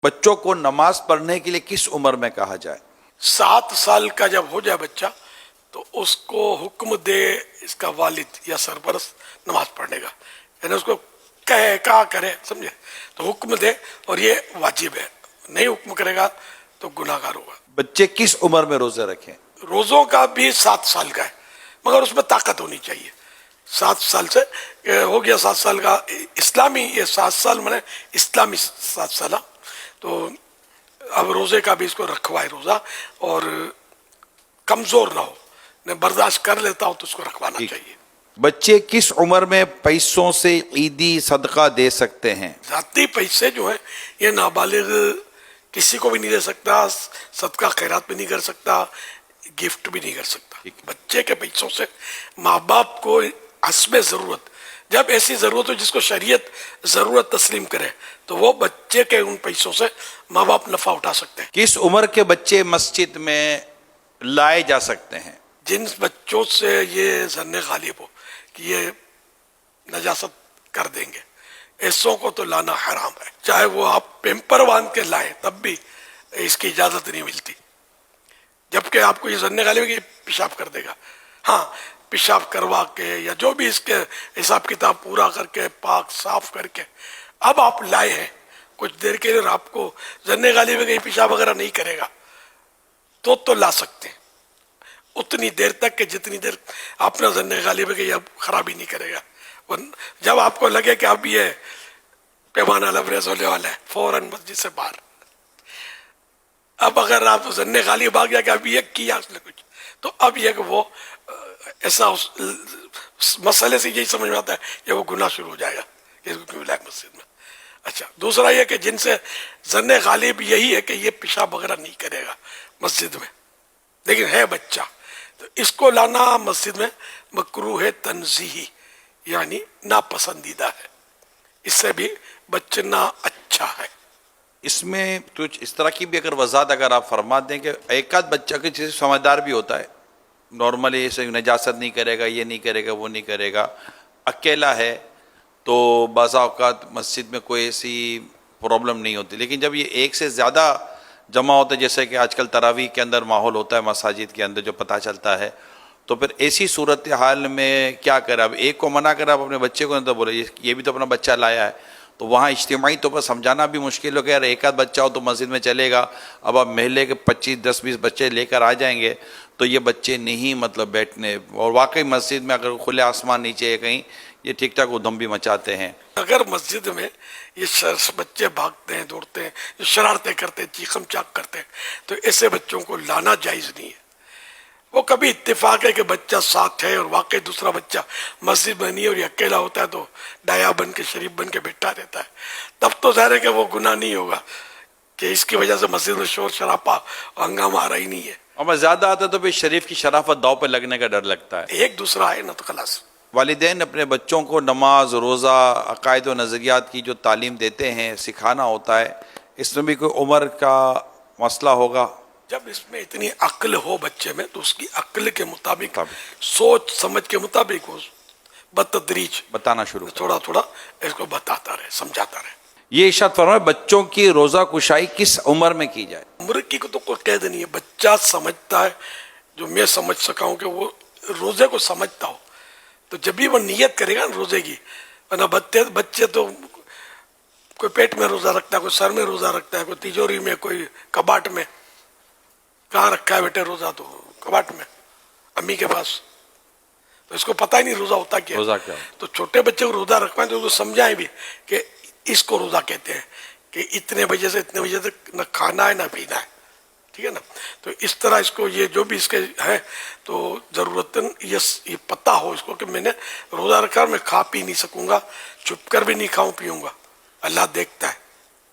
بچوں کو نماز پڑھنے کے لیے کس عمر میں کہا جائے؟ 7 سال کا جب ہو جائے بچہ تو اس کو حکم دے اس کا والد یا سرپرست نماز پڑھنے کا، یعنی اس کو کہا کرے، سمجھے، تو حکم دے، اور یہ واجب ہے، نہیں حکم کرے گا تو گناہ گار ہوگا۔ بچے کس عمر میں روزے رکھیں؟ روزوں کا بھی 7 سال کا ہے، مگر اس میں طاقت ہونی چاہیے۔ 7 سال سے ہو گیا 7 سال کا اسلامی، یہ 7 سال میں اسلامی 7 سال، تو اب روزے کا بھی اس کو رکھوائے روزہ، اور کمزور نہ ہو، نہ برداشت کر لیتا ہو تو اس کو رکھوانا چاہیے۔ بچے کس عمر میں پیسوں سے عیدی صدقہ دے سکتے ہیں؟ ذاتی پیسے جو ہیں یہ نابالغ کسی کو بھی نہیں دے سکتا، صدقہ خیرات بھی نہیں کر سکتا، گفٹ بھی نہیں کر سکتا۔ بچے کے پیسوں سے ماں باپ کو حسب ضرورت، جب ایسی ضرورت ہو جس کو شریعت ضرورت تسلیم کرے، تو وہ بچے کے ان پیسوں سے ماں باپ نفع اٹھا سکتے ہیں۔ کس عمر کے بچے مسجد میں لائے جا سکتے ہیں؟ جن بچوں سے یہ ظن غالب ہو کہ یہ نجاست کر دیں گے، ایسوں کو تو لانا حرام ہے۔ چاہے وہ آپ پیمپر باندھ کے لائیں تب بھی اس کی اجازت نہیں ملتی، جبکہ آپ کو یہ ظن غالب ہے کہ یہ پیشاب کر دے گا۔ ہاں، پیشاب کروا کے یا جو بھی اس کے حساب کتاب پورا کر کے پاک صاف کر کے اب آپ لائے ہیں، کچھ دیر کے لیے آپ کو ظن غالب ہے کہ یہ پیشاب وغیرہ نہیں کرے گا، تو لا سکتے ہیں اتنی دیر تک کہ جتنی دیر آپ نے ظن غالب ہے کہ یہ اب خرابی نہیں کرے گا۔ جب آپ کو لگے کہ اب یہ پیمانہ لبریز ہونے والا ہے، فوراً مسجد سے باہر۔ اب اگر آپ ظن غالب آ گیا کہ اب یہ کیا اس نے کچھ، تو اب یہ کہ وہ ایسا اس مسئلے سے یہی سمجھ میں آتا ہے کہ وہ گناہ شروع ہو جائے گا کہ اس کو کیوں لائے مسجد میں۔ اچھا، دوسرا یہ کہ جن سے ظن غالب یہی ہے کہ یہ پیشاب وغیرہ نہیں کرے گا مسجد میں، لیکن ہے بچہ، تو اس کو لانا مسجد میں مکروہ ہے تنزیہی، یعنی ناپسندیدہ ہے، اس سے بھی بچنا اچھا ہے۔ اس میں کچھ اس طرح کی بھی اگر وضاحت اگر آپ فرما دیں کہ ایک آدھ بچہ کے جیسے سمجھدار بھی ہوتا ہے، نارملی اسے نجاست نہیں کرے گا، یہ نہیں کرے گا، وہ نہیں کرے گا، اکیلا ہے تو بعض اوقات مسجد میں کوئی ایسی پرابلم نہیں ہوتی، لیکن جب یہ ایک سے زیادہ جمع ہوتا ہے، جیسے کہ آج کل تراویح کے اندر ماحول ہوتا ہے مساجد کے اندر جو پتہ چلتا ہے، تو پھر ایسی صورتحال میں کیا کرے؟ اب ایک کو منع کرے، آپ اپنے بچے کو تو بولے یہ بھی تو اپنا بچہ لایا ہے، تو وہاں اجتماعی طور پر سمجھانا بھی مشکل ہو گیا، یار ایک آدھ بچہ ہو تو مسجد میں چلے گا، اب آپ محلے کے 25-10-20 بچے لے کر آ جائیں گے تو یہ بچے نہیں مطلب بیٹھنے، اور واقعی مسجد میں اگر کھلے آسمان نیچے ہے کہیں، یہ ٹھیک ٹھاک ادھم بھی مچاتے ہیں۔ اگر مسجد میں یہ بچے بھاگتے ہیں، دوڑتے ہیں، جو شرارتیں کرتے ہیں، چیخم چاک کرتے ہیں، تو ایسے بچوں کو لانا جائز نہیں ہے۔ وہ کبھی اتفاق ہے کہ بچہ ساتھ ہے اور واقعی دوسرا بچہ مسجد میں نہیں اور یہ اکیلا ہوتا ہے تو ڈایا بن کے شریف بن کے بیٹھا رہتا ہے، تب تو ظاہر ہے کہ وہ گناہ نہیں ہوگا کہ اس کی وجہ سے مسجد میں شور شرابہ ہنگامہ آ رہا ہی نہیں ہے۔ اور زیادہ آتا ہے تو پھر شریف کی شرافت داؤ پہ لگنے کا ڈر لگتا ہے۔ ایک دوسرا ہے نا تو خلاص۔ والدین اپنے بچوں کو نماز، روزہ، عقائد و نظریات کی جو تعلیم دیتے ہیں، سکھانا ہوتا ہے، اس میں بھی کوئی عمر کا مسئلہ ہوگا؟ جب اس میں اتنی عقل ہو بچے میں تو اس کی عقل کے مطابق، سوچ سمجھ کے مطابق وہ بتدریج بتانا شروع کریں، تھوڑا تھوڑا اس کو بتاتا رہے، سمجھاتا رہے۔ یہ ارشاد فرمائے بچوں کی روزہ کشائی کس عمر میں کی جائے؟ عمر کی کو تو کوئی قید نہیں ہے، بچہ سمجھتا ہے، جو میں سمجھ سکا ہوں کہ وہ روزے کو سمجھتا ہو تو جب بھی وہ نیت کرے گا نا روزے کی، ورنہ بچے تو کوئی پیٹ میں روزہ رکھتا ہے، کوئی سر میں روزہ رکھتا ہے، کوئی تیجوری میں، کوئی کباٹ میں۔ کہاں رکھا ہے بیٹے روزہ؟ تو کباٹ میں، امی کے پاس، تو اس کو پتہ ہی نہیں روزہ ہوتا کیا۔ روزہ کیا؟ تو چھوٹے بچے کو روزہ رکھوائیں تو اس کو سمجھائیں بھی کہ اس کو روزہ کہتے ہیں کہ اتنے بجے سے اتنے بجے تک نہ کھانا ہے نہ پینا ہے، ٹھیک ہے نا؟ تو اس طرح اس کو یہ جو بھی اس کے ہے تو ضرورتاً یہ پتہ ہو اس کو کہ میں نے روزہ رکھا، میں کھا پی نہیں سکوں گا، چھپ کر بھی نہیں کھاؤں پیوں گا، اللہ دیکھتا ہے۔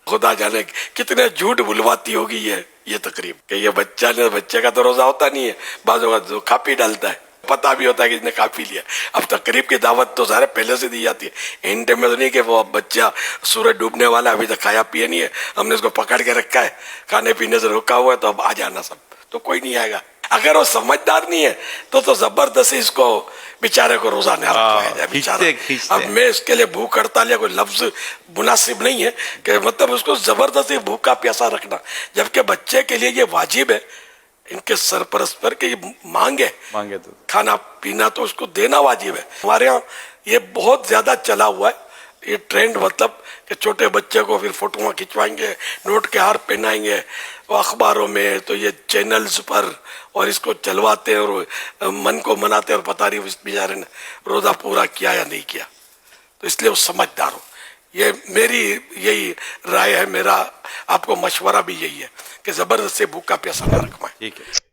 خدا جانے کتنے جھوٹ بلواتی ہوگی یہ تقریب کہ یہ بچے کا تو روزہ ہوتا نہیں ہے، بعض اوقات کھا پی ڈالتا ہے، پتہ بھی ہوتا ہے کہ اس نے کھا پی لیا۔ اب تقریب کی دعوت تو سارے پہلے سے دی جاتی ہے، اینڈ میں تو نہیں کہ وہ بچہ سورج ڈوبنے والا ابھی تک کھایا پیا نہیں ہے، ہم نے اس کو پکڑ کے رکھا ہے، کھانے پینے سے روکا ہوا ہے، تو اب آ جانا سب، تو کوئی نہیں آئے گا۔ اگر وہ سمجھدار نہیں ہے تو زبردستی اس کو بیچارے کو روزہ نہ رکھوایا جائے بیچارہ. کھینچتے. اب میں اس کے لیے بھوک ہڑتال یا کوئی لفظ مناسب نہیں ہے کہ مطلب اس کو زبردستی بھوکا پیاسا رکھنا، جبکہ بچے کے لیے یہ واجب ہے ان کے سرپرست پر کہ یہ مانگے تو کھانا پینا، تو اس کو دینا واجب ہے. ہمارے ہاں یہ بہت زیادہ چلا ہوا ہے یہ ٹرینڈ، مطلب کہ چھوٹے بچے کو پھر فوٹوਆਂ کھنچوائیں گے، نوٹ کے ہار پہنائیں گے، وہ اخباروں میں تو یہ چینلز پر، اور اس کو چلواتے ہیں اور من کو مناتے ہیں، اور پتہ نہیں اس بیچارے نے روزہ پورا کیا یا نہیں کیا. تو اس لیے وہ سمجھدار ہو. یہ میری یہی رائے ہے، میرا آپ کو مشورہ بھی یہی ہے کہ زبردست سے بھوکا پیاسا نہ رکھوائیں. ٹھیک ہے.